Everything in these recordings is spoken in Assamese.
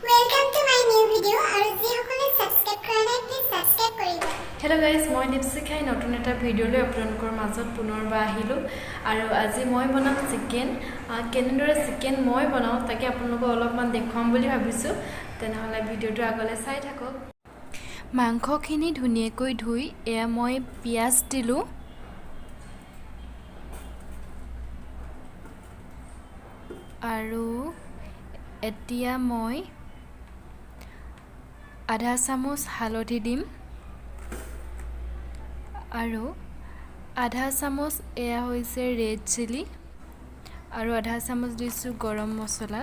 Welcome to my new video. আৰু যিসকলে subscribe কৰা নাই please subscribe কৰিব। Hello guys, মই দীপশিখাই নতুন এটা ভিডিও লৈ আপোনালোকৰ মাজত পুনৰবাৰ আহিলো আৰু আজি মই বনাম চিকেন। কেনেদৰে চিকেন মই বনাও তাকে আপোনালোকক অলপমান দেখুৱাম বুলি ভাবিছো। তেনেহলে ভিডিওটো আগলৈ চাই থাকক। মাংসখিনি ধুনীয়াকৈ ধুই এয়া মই পিয়াজ দিলো। আৰু এতিয়া মই আধা চামুচ হালধি দিম আৰু আধা চামুচ এয়া হৈছে ৰেড চিলি আৰু আধা চামুচ দিছো গৰম মছলা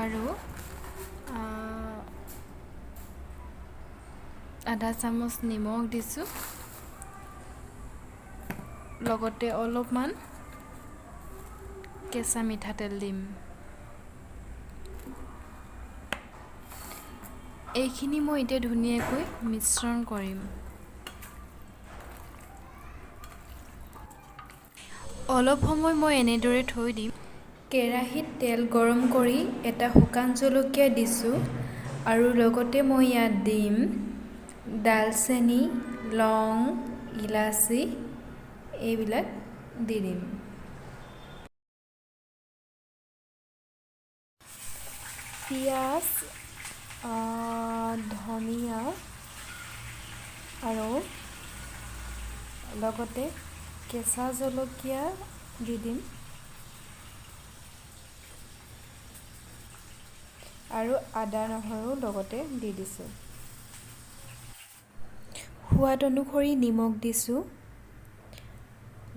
আৰু আধা চামুচ নিমখ দিছো লগতে অলপমান কেঁচা মিঠাতেল দিম। এইখিনি মই এতিয়া ধুনীয়াকৈ মিশ্ৰণ কৰিম। অলপ সময় মই এনেদৰে থৈ দিম। কেৰাহীত তেল গৰম কৰি এটা শুকান জলকীয়া দিছো আৰু লগতে মই ইয়াত দিম দালচেনি, লং, ইলাচি এইবিলাক দি দিম। পিয়াজ, ধনিয়া আৰু লগতে কেঁচা জলকীয়া দি দিম আৰু আদা নহৰু লগতে দি দিছো। সোৱাদ অনুসৰি নিমখ দিছো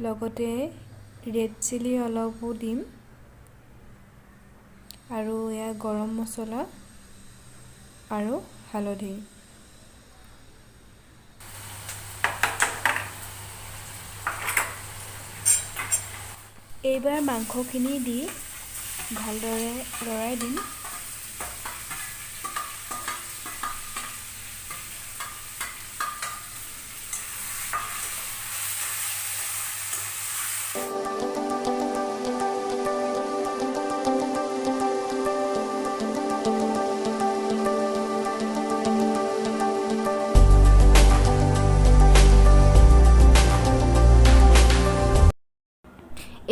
লগতে ৰেড চিলি অলপো দিম আৰু এয়া গৰম মছলা আৰু হালধি। এইবাৰ মাংসখিনি দি ভালদৰে লৰাই দিম।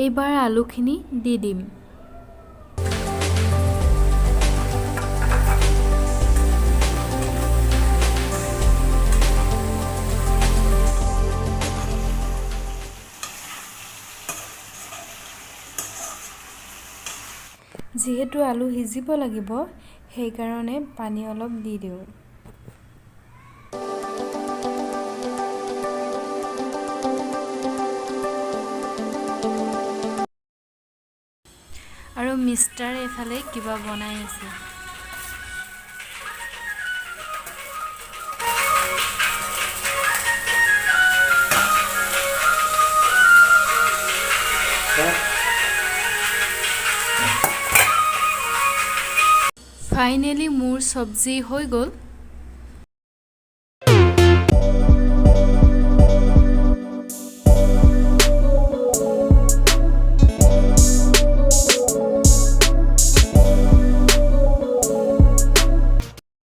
এইবাৰ আলুখিনি দি দিম। যিহেতু আলু সিজিব লাগিব সেইকাৰণে পানী অলপ দি দিওঁ। আৰু মিষ্টাৰ এফালে কিবা বনাই আছে। ফাইনেলি মোৰ চব্জি হৈ গ'ল।